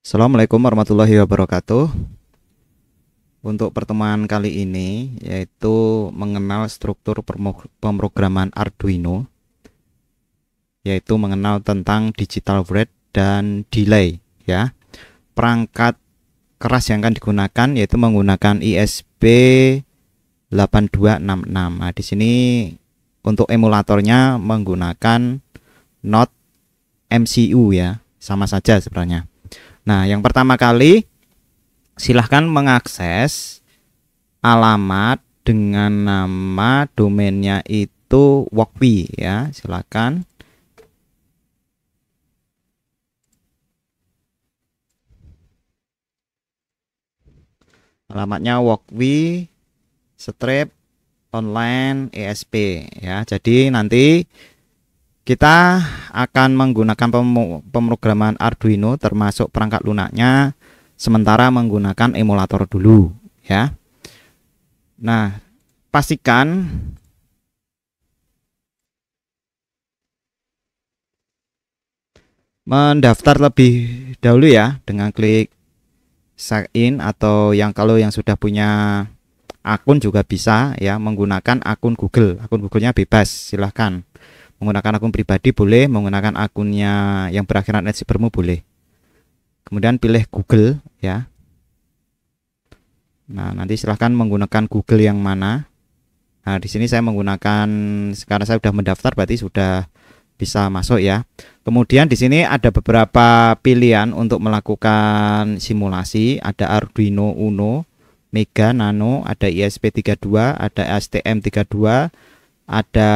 Assalamualaikum warahmatullahi wabarakatuh. Untuk pertemuan kali ini yaitu mengenal struktur pemrograman Arduino, yaitu mengenal tentang digital write dan delay ya. Perangkat keras yang akan digunakan yaitu menggunakan ISP8266. Nah, di sini untuk emulatornya menggunakan Node MCU ya. Sama saja sebenarnya. Nah, yang pertama kali silahkan mengakses alamat dengan nama domainnya itu Walkwi ya. Silahkan. Alamatnya Walkwi strip online ESP ya. Jadi nanti kita akan menggunakan pemrograman Arduino termasuk perangkat lunaknya, sementara menggunakan emulator dulu ya. Nah, pastikan mendaftar lebih dahulu ya dengan klik sign in, atau kalau yang sudah punya akun juga bisa ya, menggunakan akun Google. Akun Google-nya bebas, silahkan. Menggunakan akun pribadi boleh, menggunakan akunnya yang berakhiran @cybermu boleh. Kemudian pilih Google ya. Nah, nanti silahkan menggunakan Google yang mana. Nah, di sini saya menggunakan, sekarang saya sudah mendaftar berarti sudah bisa masuk ya. Kemudian di sini ada beberapa pilihan untuk melakukan simulasi. Ada Arduino Uno, Mega, Nano, ada ISP32, ada STM32, ada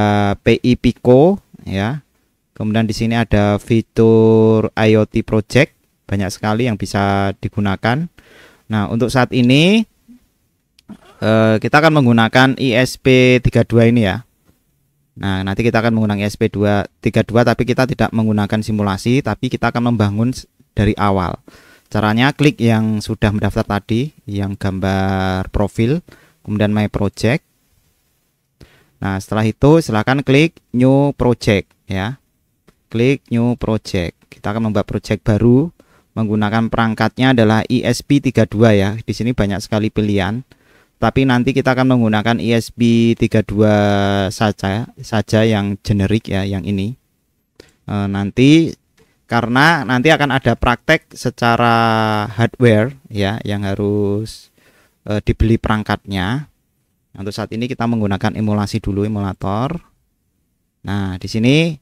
PI Pico ya. Kemudian di sini ada fitur IoT Project, banyak sekali yang bisa digunakan. Nah, untuk saat ini kita akan menggunakan ISP32 ini ya. Nah, nanti kita akan menggunakan ISP32 tapi kita tidak menggunakan simulasi, tapi kita akan membangun dari awal. Caranya klik yang sudah mendaftar tadi, yang gambar profil, kemudian My Project. Nah, setelah itu silakan klik New Project ya. Klik New Project. Kita akan membuat project baru, menggunakan perangkatnya adalah ISP32 ya. Di sini banyak sekali pilihan. Tapi nanti kita akan menggunakan ISP32 saja yang generik ya, yang ini. Nanti karena nanti akan ada praktek secara hardware ya, yang harus dibeli perangkatnya. Untuk saat ini kita menggunakan emulasi dulu, emulator. Nah, di sini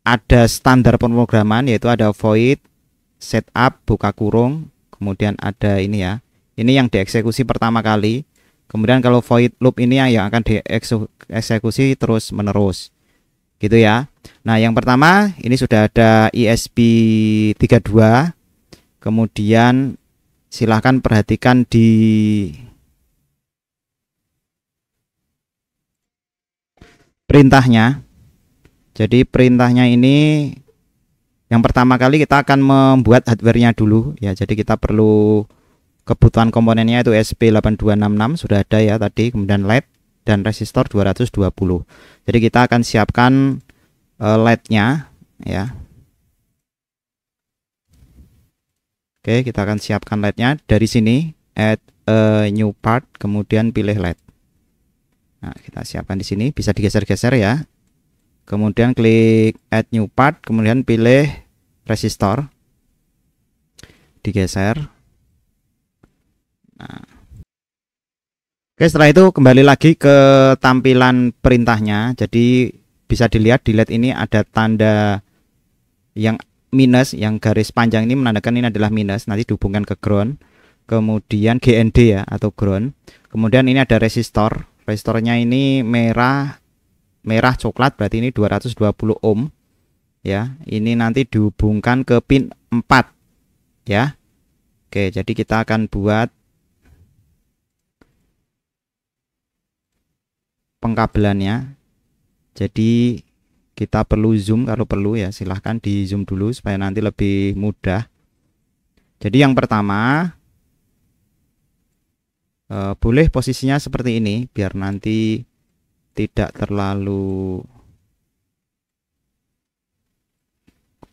ada standar pemrograman, yaitu ada void, setup, buka kurung, kemudian ada ini ya. Ini yang dieksekusi pertama kali. Kemudian kalau void loop ini yang akan dieksekusi terus menerus. Gitu ya. Nah, yang pertama ini sudah ada ISP32. Kemudian silahkan perhatikan di perintahnya. Jadi perintahnya ini yang pertama kali kita akan membuat hardware-nya dulu ya. Jadi kita perlu kebutuhan komponennya itu SP8266 sudah ada ya tadi, kemudian LED dan resistor 220. Jadi kita akan siapkan LED-nya ya. Oke, kita akan siapkan LED-nya dari sini, add a new part, kemudian pilih LED. Nah, kita siapkan di sini, bisa digeser-geser ya. Kemudian klik add new part, kemudian pilih resistor, digeser. Nah. Oke, setelah itu kembali lagi ke tampilan perintahnya. Jadi bisa dilihat di LED ini ada tanda yang minus, yang garis panjang ini menandakan ini adalah minus, nanti dihubungkan ke ground. Kemudian GND ya, atau ground. Kemudian ini ada resistor. Resistornya ini merah coklat, berarti ini 220 ohm ya. Ini nanti dihubungkan ke pin 4 ya. Oke, jadi kita akan buat pengkabelannya. Jadi kita perlu zoom, kalau perlu ya silahkan di zoom dulu supaya nanti lebih mudah. Jadi yang pertama boleh posisinya seperti ini biar nanti tidak terlalu,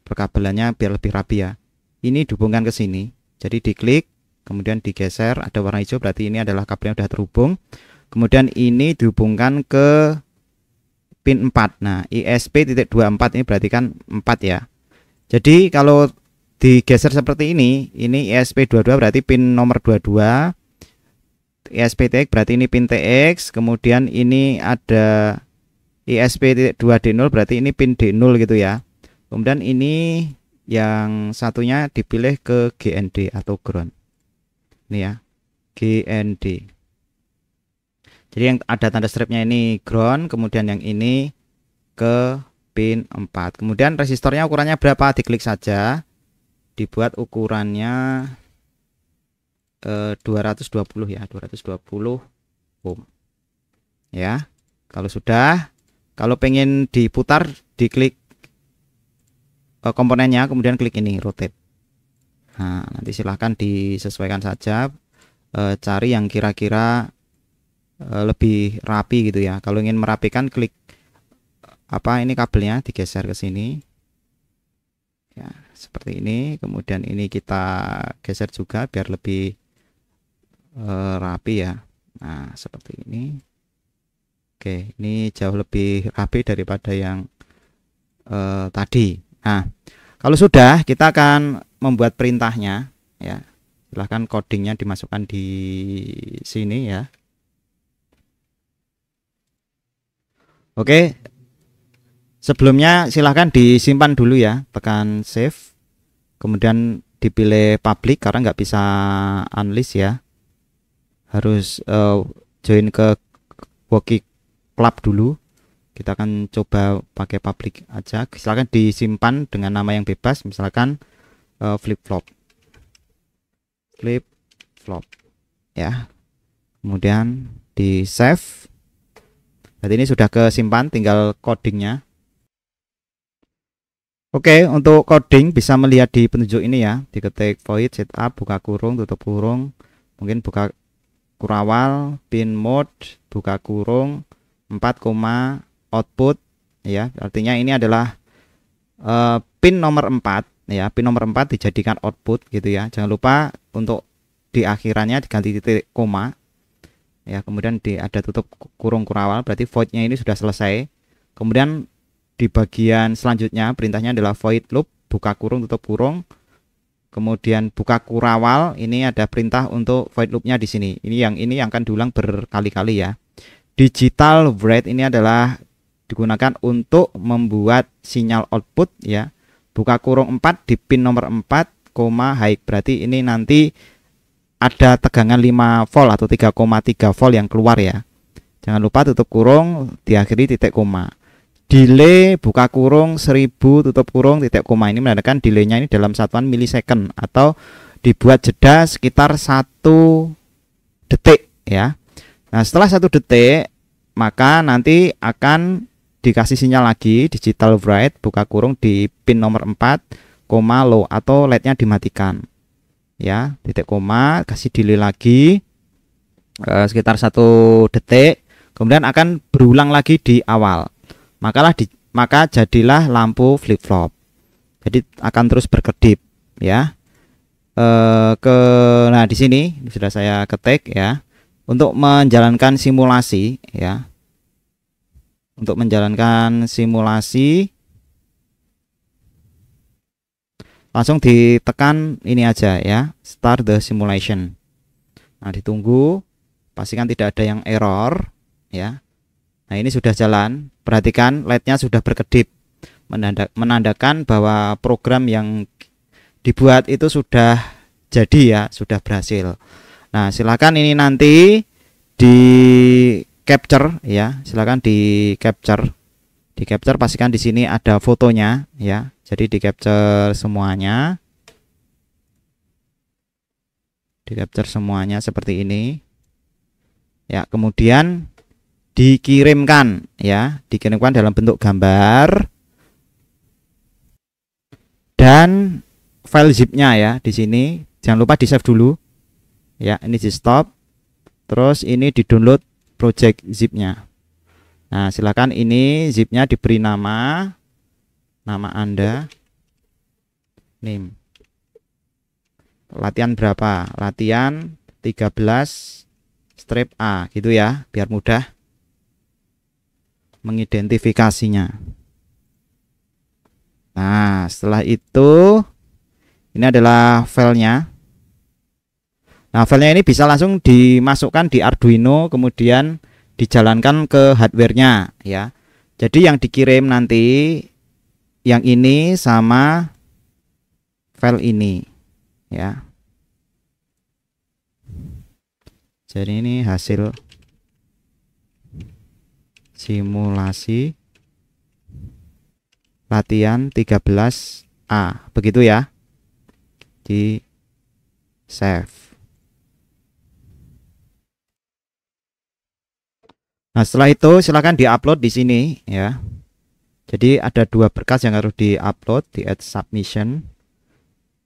perkabelannya biar lebih rapi ya. ini dihubungkan ke sini. Jadi diklik, kemudian digeser, ada warna hijau berarti ini adalah kabel yang sudah terhubung. Kemudian ini dihubungkan ke pin 4. Nah, ISP.24 ini berarti kan 4 ya. Jadi kalau digeser seperti ini ISP22 berarti pin nomor 22. ISP-TX berarti ini pin TX, kemudian ini ada ISP.2D0 berarti ini pin D0 gitu ya. Kemudian ini yang satunya dipilih ke GND atau ground. Ini ya, GND. Jadi yang ada tanda stripnya ini ground, kemudian yang ini ke pin 4. Kemudian resistornya ukurannya berapa? Diklik saja. Dibuat ukurannya 220 ya, 220 ohm. Ya. Kalau sudah, kalau pengen diputar diklik komponennya, kemudian klik ini rotate. Nah, nanti silahkan disesuaikan saja, cari yang kira-kira lebih rapi gitu ya. Kalau ingin merapikan klik ini kabelnya digeser ke sini ya, seperti ini. Kemudian ini kita geser juga biar lebih rapi ya. Nah, seperti ini. Oke, ini jauh lebih rapi daripada yang tadi. Nah, kalau sudah, kita akan membuat perintahnya ya. Silahkan codingnya dimasukkan di sini ya. Oke, sebelumnya silahkan disimpan dulu ya, tekan save, kemudian dipilih public karena nggak bisa unlist ya, harus join ke Working Club dulu. Kita akan coba pakai public aja, silahkan disimpan dengan nama yang bebas, misalkan flip flop ya, kemudian di save. Berarti ini sudah kesimpan, tinggal codingnya. Oke, untuk coding bisa melihat di petunjuk ini ya, diketik void setup, buka kurung, tutup kurung, mungkin buka kurawal, pin mode, buka kurung, 4, output ya, artinya ini adalah pin nomor 4 ya, pin nomor 4 dijadikan output gitu ya. Jangan lupa untuk di akhirannya diganti titik koma ya, kemudian ada tutup kurung kurawal, berarti voidnya ini sudah selesai. Kemudian di bagian selanjutnya perintahnya adalah void loop, buka kurung tutup kurung, kemudian buka kurawal. Ini ada perintah untuk void loopnya di sini. Ini yang akan diulang berkali-kali ya. Digital write ini adalah digunakan untuk membuat sinyal output ya. Buka kurung 4 di pin nomor 4, high, berarti ini nanti ada tegangan 5 volt atau 3,3 volt yang keluar ya. Jangan lupa tutup kurung diakhiri titik koma. Delay buka kurung 1000 tutup kurung titik koma, ini menandakan delaynya ini dalam satuan milisecond atau dibuat jeda sekitar 1 detik ya. Nah, setelah 1 detik maka nanti akan dikasih sinyal lagi digital write buka kurung di pin nomor 4, low atau LED-nya dimatikan. Ya, titik koma, kasih delay lagi sekitar 1 detik, kemudian akan berulang lagi di awal. Maka jadilah lampu flip flop. Jadi akan terus berkedip ya. Nah di sini sudah saya ketik ya, untuk menjalankan simulasi ya. Untuk menjalankan simulasi langsung ditekan ini aja ya, start the simulation. Nah, ditunggu, pastikan tidak ada yang error ya. Nah, ini sudah jalan. Perhatikan LED-nya sudah berkedip, menandakan bahwa program yang dibuat itu sudah jadi ya, sudah berhasil. Nah, silakan ini nanti di capture ya, silakan di capture. Di capture pastikan di sini ada fotonya ya. Jadi di capture semuanya. Di capture semuanya seperti ini. Ya, kemudian dikirimkan ya, dikirimkan dalam bentuk gambar dan file zipnya ya di sini. Jangan lupa di save dulu. Ya, ini di stop. Terus ini di download project zipnya. Nah, silakan ini zipnya diberi nama Anda, name. latihan berapa? Latihan 13 strip A gitu ya, biar mudah mengidentifikasinya. Nah, setelah itu ini adalah filenya. Nah, filenya ini bisa langsung dimasukkan di Arduino, kemudian dijalankan ke hardware-nya ya. Jadi yang dikirim nanti yang ini sama file ini ya. Jadi ini hasil simulasi latihan 13A. Begitu ya. Di save. Nah, setelah itu silakan diupload di sini ya. Jadi ada dua berkas yang harus diupload di add submission.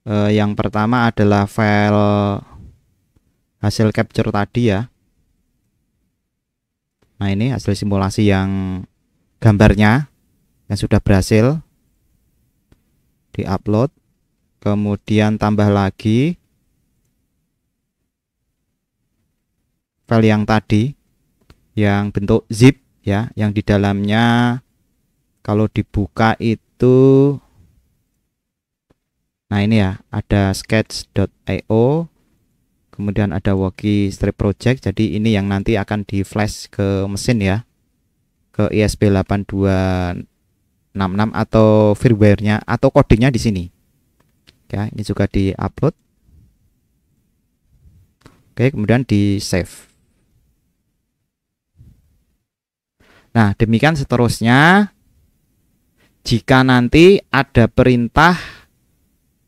Yang pertama adalah file hasil capture tadi ya. Nah, ini hasil simulasi yang gambarnya yang sudah berhasil diupload. Kemudian tambah lagi file yang tadi yang bentuk zip ya, yang di dalamnya kalau dibuka itu, nah ini ya, ada sketch.io, kemudian ada Woki Strip Project. Jadi ini yang nanti akan di flash ke mesin ya, ke ESP8266 atau firmware-nya atau codingnya di sini ya. Ini juga di upload. Oke, kemudian di save. Nah, demikian seterusnya. Jika nanti ada perintah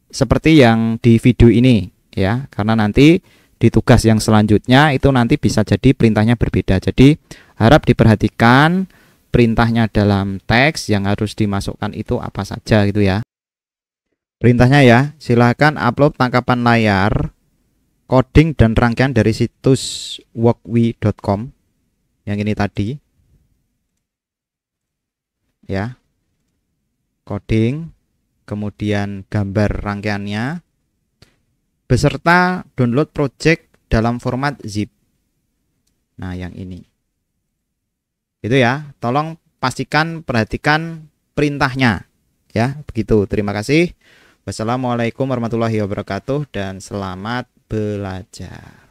seperti yang di video ini ya, karena nanti di tugas yang selanjutnya itu nanti bisa jadi perintahnya berbeda. Jadi harap diperhatikan perintahnya dalam teks yang harus dimasukkan itu apa saja gitu ya. Perintahnya ya, silahkan upload tangkapan layar, coding dan rangkaian dari situs wokwi.com yang ini tadi ya, coding, kemudian gambar rangkaiannya beserta download project dalam format zip. Nah, yang ini itu ya, tolong pastikan perhatikan perintahnya ya. Begitu, terima kasih. Wassalamualaikum warahmatullahi wabarakatuh dan selamat belajar.